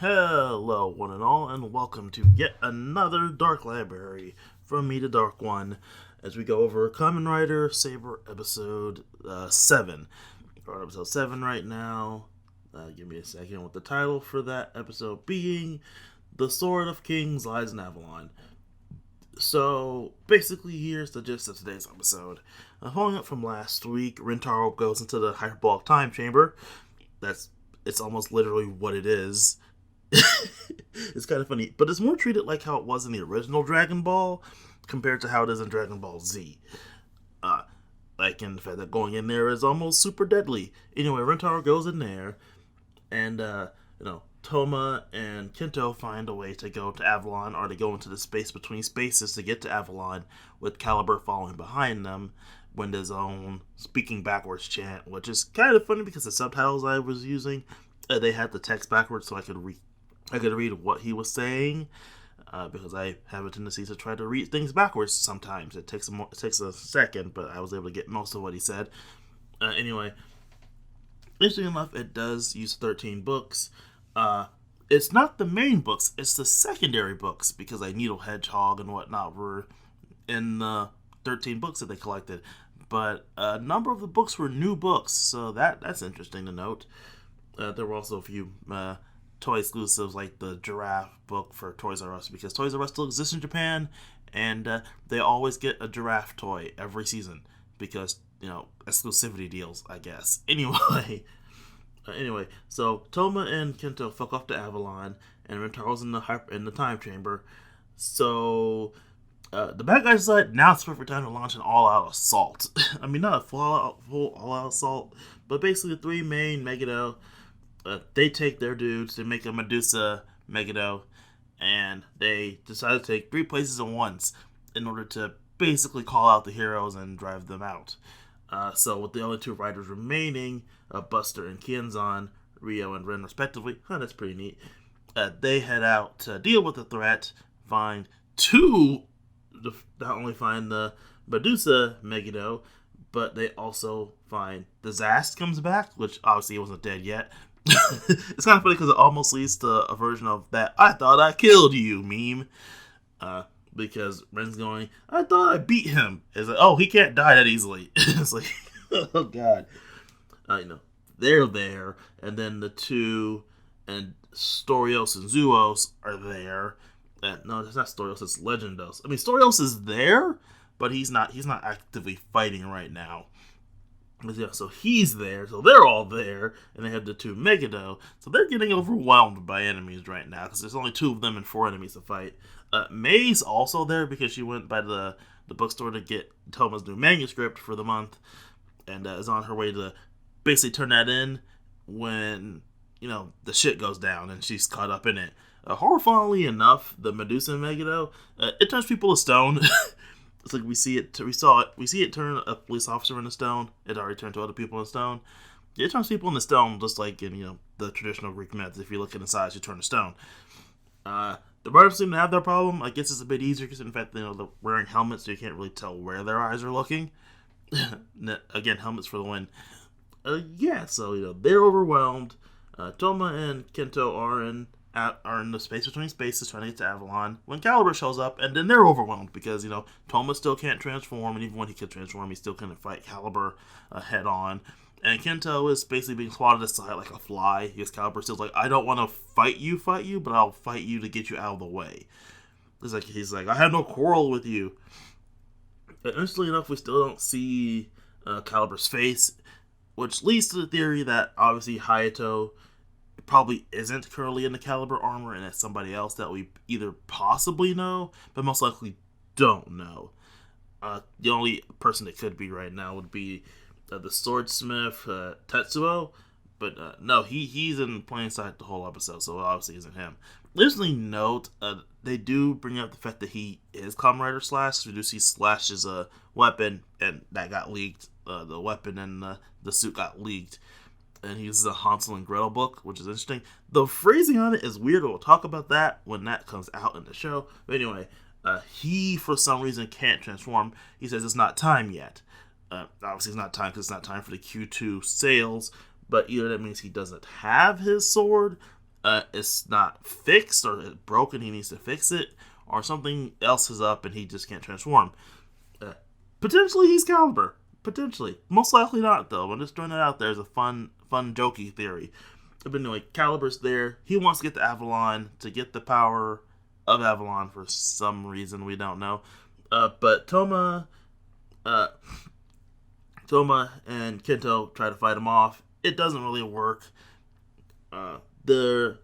Hello, one and all, and welcome to yet another Dark Library from me, the Dark One, as we go over Kamen Rider Saber episode 7. We're on episode 7 right now. Give me a second with the title for that episode being The Sword of Kings Lies in Avalon. So, basically, here's the gist of today's episode. Following up from last week, Rintaro goes into the hyperbolic time chamber. It's almost literally what it is. It's kind of funny, but it's more treated like how it was in the original Dragon Ball compared to how it is in Dragon Ball Z. Like in the fact that going in there is almost super deadly. Anyway, Rentaro goes in there, and Touma and Kento find a way to go to Avalon, or to go into the space between spaces to get to Avalon, with Caliber following behind them, when his own speaking backwards chant, which is kind of funny because the subtitles I was using, they had the text backwards, so I could read what he was saying, because I have a tendency to try to read things backwards sometimes. It takes a second, but I was able to get most of what he said. Anyway, interesting enough, it does use 13 books. It's not the main books, it's the secondary books, because like Needle Hedgehog and whatnot were in the 13 books that they collected. But a number of the books were new books, so that's interesting to note. There were also a few toy exclusives, like the giraffe book for Toys R Us, because Toys R Us still exists in Japan, and they always get a giraffe toy every season, because, exclusivity deals, I guess. Anyway, so Touma and Kento fuck off to Avalon, and Rintaro's in the time chamber. So the bad guys decide now it's the perfect time to launch an all-out assault. I mean, not a full all-out assault, but basically the three main Megiddo, they take their dudes, they make a Medusa Megiddo, and they decide to take 3 places at once in order to basically call out the heroes and drive them out. So with the only 2 riders remaining, Buster and Kienzan, Rio and Ren respectively, that's pretty neat, they head out to deal with the threat, not only find the Medusa Megiddo, but they also find the Zast comes back, which obviously he wasn't dead yet. It's kind of funny because it almost leads to a version of that "I thought I killed you" meme. Because Ren's going, "I thought I beat him." It's like, oh, he can't die that easily. It's like, oh god. They're there, and then the 2 and Storios and Zuos are there. No, it's not Storios, it's Legendos. I mean, Storios is there, but he's not actively fighting right now. Yeah, so he's there, so they're all there, and they have the 2 Megiddo, so they're getting overwhelmed by enemies right now, because there's only 2 of them and 4 enemies to fight. May's also there, because she went by the bookstore to get Toma's new manuscript for the month, and is on her way to basically turn that in when, the shit goes down, and she's caught up in it. Horrifyingly enough, the Medusa Megiddo, it turns people to stone. It's like we see it turn a police officer into stone. It already turned to other people into stone. It turns people into stone, just like in the traditional Greek myths. If you look inside, you turn to stone. The riders seem to have that problem. I guess it's a bit easier because, in fact, they're wearing helmets, so you can't really tell where their eyes are looking. Again, helmets for the win. So they're overwhelmed. Touma and Kento are in the space between spaces trying to get to Avalon when Caliber shows up, and then they're overwhelmed because Touma still can't transform, and even when he could transform, he still couldn't fight Caliber head on. And Kento is basically being swatted aside like a fly because Caliber still's like, "I don't want to fight you, but I'll fight you to get you out of the way." He's like, "I have no quarrel with you." And interestingly enough, we still don't see Caliber's face, which leads to the theory that obviously Hayato probably isn't currently in the Caliber armor, and it's somebody else that we either possibly know, but most likely don't know. The only person it could be right now would be the swordsmith Tetsuo, but no, he's in plain sight the whole episode, so it obviously isn't him. Interestingly note, they do bring up the fact that he is Kamen Rider Slash. We do see Slash's weapon, and that got leaked. The weapon and the suit got leaked. And he uses a Hansel and Gretel book, which is interesting. The phrasing on it is weird. We'll talk about that when that comes out in the show. But anyway, he, for some reason, can't transform. He says it's not time yet. Obviously, it's not time because it's not time for the Q2 sales. But either that means he doesn't have his sword, it's not fixed or it's broken, he needs to fix it, or something else is up and he just can't transform. Potentially he's Caliber. Potentially. Most likely not, though. I'm just throwing it out there as a fun, jokey theory. But anyway, Caliber's there. He wants to get to Avalon to get the power of Avalon for some reason we don't know. But Touma and Kento try to fight him off. It doesn't really work. The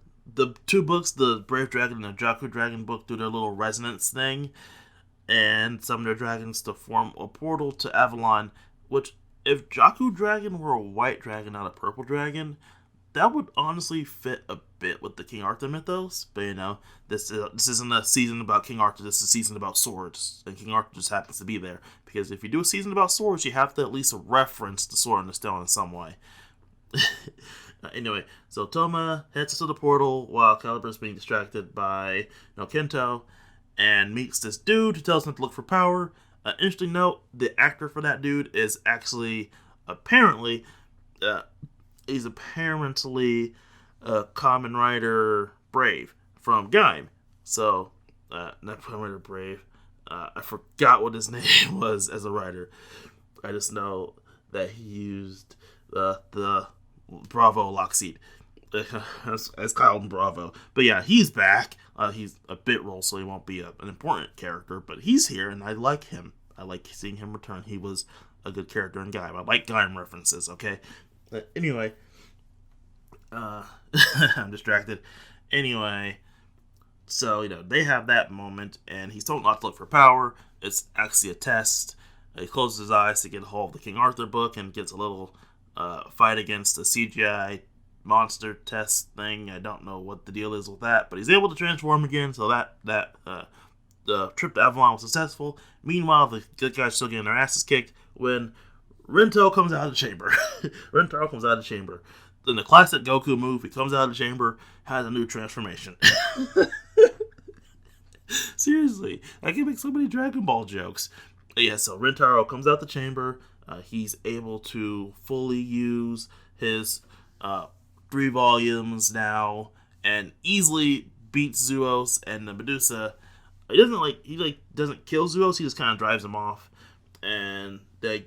two books, the Brave Dragon and the Jaku Dragon book, do their little resonance thing and summon their dragons to form a portal to Avalon, which, if Jaku Dragon were a white dragon, not a purple dragon, that would honestly fit a bit with the King Arthur mythos. But, this isn't a season about King Arthur, this is a season about swords, and King Arthur just happens to be there. Because if you do a season about swords, you have to at least reference the sword and the stone in some way. Anyway, so Touma heads to the portal while Caliber's being distracted by Kento, and meets this dude who tells him to look for power. Interesting note, the actor for that dude is actually apparently Kamen Rider Brave from Gaim. So, not Kamen Rider Brave. I forgot what his name was as a writer. I just know that he used the Bravo Lockseat. As Kyle and Bravo. But yeah, he's back. He's a bit role, so he won't be an important character, but he's here, and I like him. I like seeing him return. He was a good character in Gaim. I like Gaim references, okay? Anyway, I'm distracted. Anyway, so, they have that moment, and he's told not to look for power. It's actually a test. He closes his eyes to get a hold of the King Arthur book and gets a little fight against the CGI monster test thing. I don't know what the deal is with that, but he's able to transform again, so that the trip to Avalon was successful. Meanwhile, the good guys are still getting their asses kicked when Rento comes out of the chamber. Rentaro comes out of the chamber. In the classic Goku move, he comes out of the chamber, has a new transformation. Seriously, I can make so many Dragon Ball jokes. Yeah, so Rentaro comes out the chamber. He's able to fully use his 3 volumes now and easily beats Zuos and the Medusa. He doesn't kill Zuos, he just kind of drives him off. And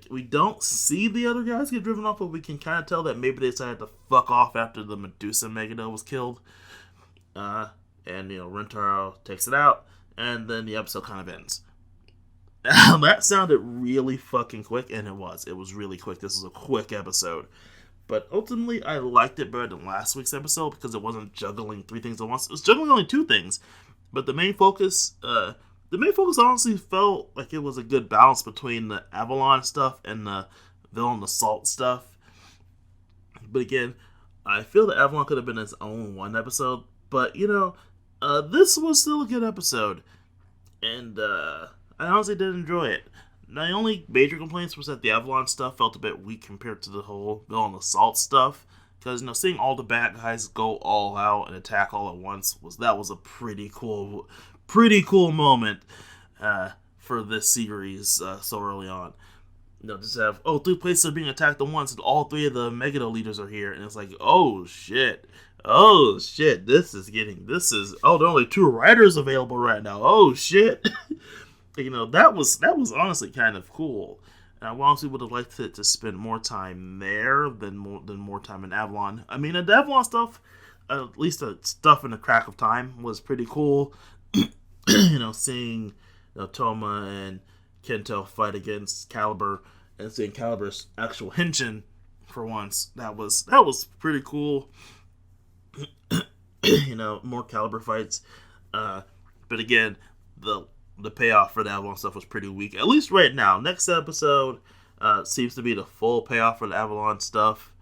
we don't see the other guys get driven off, but we can kind of tell that maybe they decided to fuck off after the Medusa Megiddo was killed. And Rentaro takes it out, and then the episode kind of ends. That sounded really fucking quick, and it was. It was really quick. This was a quick episode. But ultimately, I liked it better than last week's episode because it wasn't juggling 3 things at once. It was juggling only 2 things. But the main focus honestly felt like it was a good balance between the Avalon stuff and the Villain Assault stuff. But again, I feel that Avalon could have been its own one episode. But, this was still a good episode. And, I honestly did enjoy it. My only major complaints was that the Avalon stuff felt a bit weak compared to the whole Villain Assault stuff. Because, seeing all the bad guys go all out and attack all at once was a pretty cool moment for this series so early on. Just have, 3 places are being attacked at once and all 3 of the Megiddo leaders are here. And it's like, oh shit, there are only 2 writers available right now. Oh shit. That was honestly kind of cool. And I honestly would have liked it to spend more time there than more time in Avalon. I mean, the Avalon stuff, at least the stuff in the crack of time, was pretty cool. Seeing Touma and Kento fight against Caliber and seeing Caliber's actual henshin for once, that was pretty cool. More Caliber fights. But again, the payoff for the Avalon stuff was pretty weak, at least right now. Next episode seems to be the full payoff for the Avalon stuff.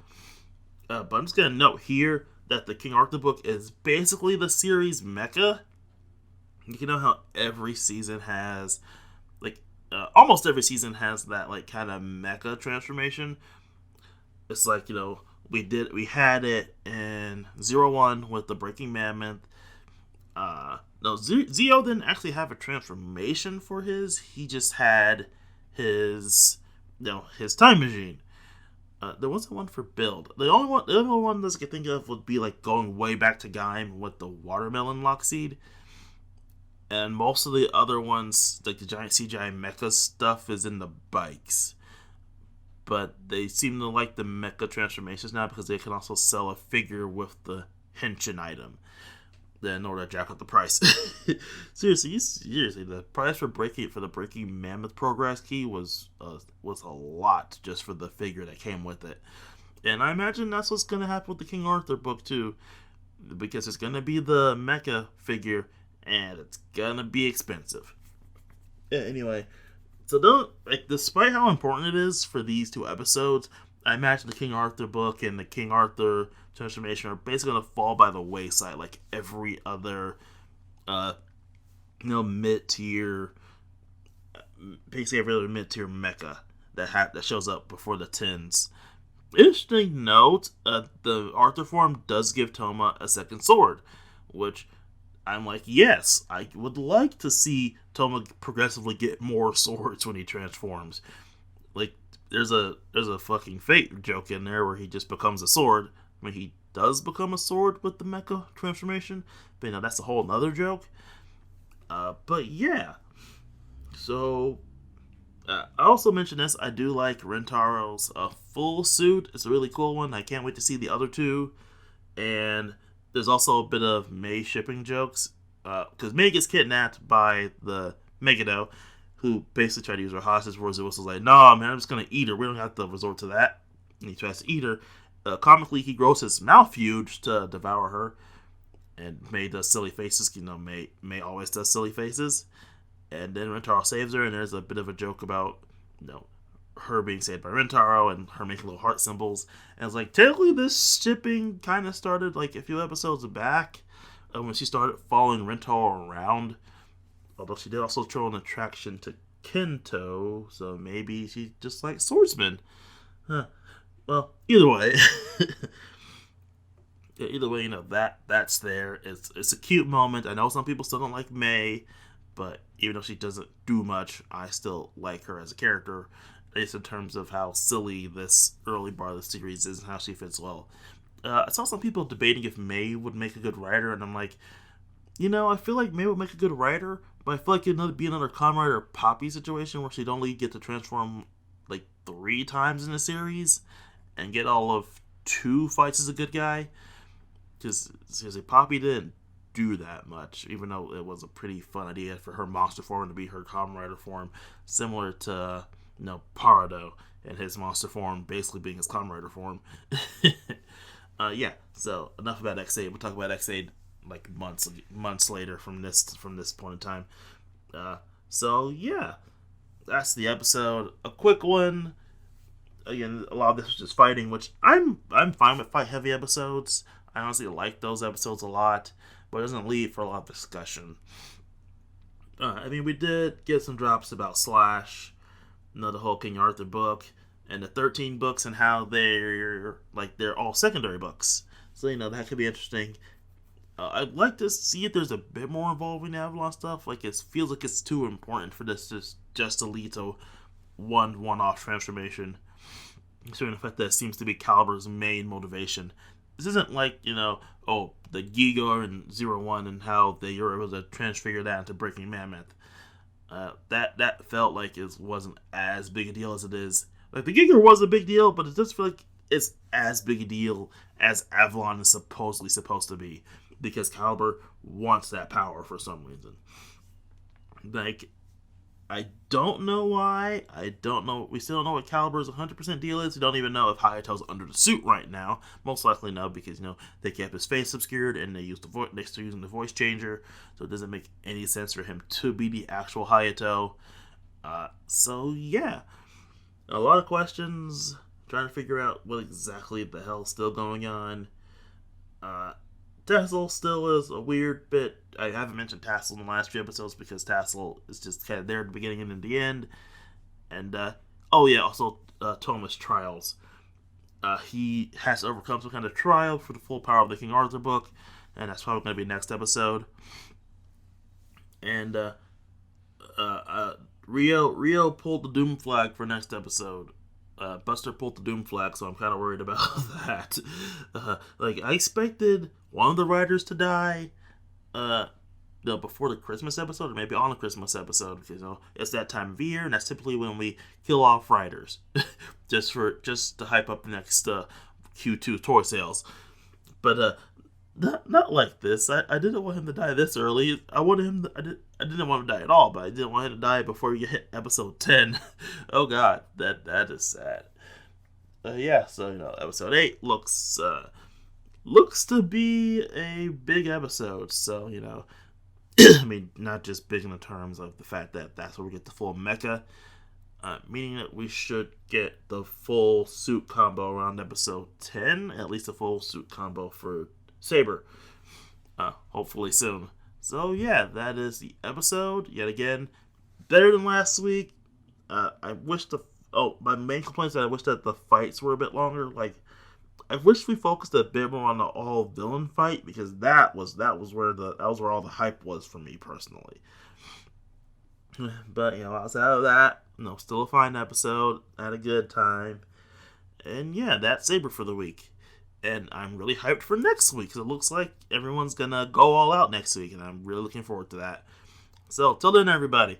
But I'm just going to note here that the King Arthur book is basically the series mecha. You know how every season has, almost every season has that, kind of mecha transformation. It's like, we had it in 01 with the Breaking Mammoth. No, Zio didn't actually have a transformation for his. He just had his time machine. There wasn't one for build. The only one that I could think of would be like going way back to Gaim with the watermelon lock seed. And most of the other ones, like the giant CGI mecha stuff, is in the bikes. But they seem to like the mecha transformations now because they can also sell a figure with the henshin item. Then in order to jack up the price. seriously, the price for the breaking mammoth progress key was a lot just for the figure that came with it. And I imagine that's what's gonna happen with the King Arthur book too, because it's gonna be the mecha figure and it's gonna be expensive. Yeah, anyway, so don't despite how important it is for these two episodes, I imagine the King Arthur book and the King Arthur transformation are basically gonna fall by the wayside, like every other, mid-tier, basically every other mid-tier mecha that shows up before the tens. Interesting note: the Arthur form does give Touma a second sword, which I'm like, yes, I would like to see Touma progressively get more swords when he transforms. Like, there's a fucking Fate joke in there where he just becomes a sword. I mean, he does become a sword with the mecha transformation, but that's a whole nother joke. But yeah, so I also mentioned this. I do like Rentaro's full suit. It's a really cool one. I can't wait to see the other two. And there's also a bit of Mei shipping jokes, because Mei gets kidnapped by the Megiddo, who basically tried to use her hostage, whereas Zeus was like, "No, man, I'm just gonna eat her. We don't have to resort to that." And he tries to eat her. Comically, he grows his mouth huge to devour her, and Mei does silly faces. Mei always does silly faces, and then Rentaro saves her, and there's a bit of a joke about her being saved by Rentaro and her making little heart symbols. And it's like, technically, this shipping kind of started like a few episodes back when she started following Rentaro around. Although she did also show an attraction to Kento, so maybe she just likes swordsmen. Huh. Well, either way, that's there. It's a cute moment. I know some people still don't like Mei, but even though she doesn't do much, I still like her as a character, at least in terms of how silly this early part of the series is and how she fits well. I saw some people debating if Mei would make a good writer, and I'm like, I feel like Mei would make a good writer, but I feel like it'd be another Kamen Rider Poppy situation where she'd only get to transform like 3 times in the series and get all of 2 fights as a good guy. Because seriously, Poppy didn't do that much, even though it was a pretty fun idea for her monster form to be her Kamen Rider form, similar to Parado and his monster form basically being his Kamen Rider form. Yeah, so enough about X8. We'll talk about X8 like months later from this point in time. So yeah, that's the episode. A quick one. Again, a lot of this was just fighting, which I'm fine with fight heavy episodes. I honestly like those episodes a lot, but it doesn't leave for a lot of discussion. We did get some drops about Slash, the whole King Arthur book, and the 13 books and how they're all secondary books. So that could be interesting. I'd like to see if there's a bit more involving Avalon stuff. Like, it feels like it's too important for this just to lead to one-off transformation. Considering the fact that it seems to be Caliber's main motivation. This isn't like, the Giga and 01 and how they were able to transfigure that into Breaking Mammoth. That felt like it wasn't as big a deal as it is. Like, the Giga was a big deal, but it does feel like it's as big a deal as Avalon is supposedly supposed to be. Because Caliber wants that power for some reason. Like, I don't know why. I don't know. We still don't know what Caliber's 100% deal is. We don't even know if Hayato's under the suit right now. Most likely no, because they kept his face obscured and they're still using the voice changer, so it doesn't make any sense for him to be the actual Hayato. So yeah, a lot of questions. Trying to figure out what exactly the hell's still going on. Tassel still is a weird bit. I haven't mentioned Tassel in the last few episodes because Tassel is just kind of there at the beginning and in the end. And, also Touma's trials. He has to overcome some kind of trial for the full power of the King Arthur book, and that's probably going to be next episode. And Rio pulled the Doom flag for next episode. Buster pulled the Doom flag, so I'm kind of worried about that. I expected one of the riders to die, before the Christmas episode, or maybe on the Christmas episode, because it's that time of year, and that's typically when we kill off riders, just to hype up the next Q2 toy sales. But not like this. I didn't want him to die this early. I didn't want him to die at all, but I didn't want him to die before you hit episode 10. Oh god, that is sad. So episode 8 looks to be a big episode. So I mean, not just big in the terms of the fact that that's where we get the full mecha, meaning that we should get the full suit combo around episode 10, at least a full suit combo for Saber, hopefully soon. So yeah, that is the episode. Yet again, better than last week. My main complaint is that I wish that the fights were a bit longer. I wish we focused a bit more on the all villain fight, because that was where all the hype was for me personally. But outside of that, still a fine episode, had a good time, and yeah, that's Saber for the week. And I'm really hyped for next week, because it looks like everyone's gonna go all out next week, and I'm really looking forward to that. So till then, everybody,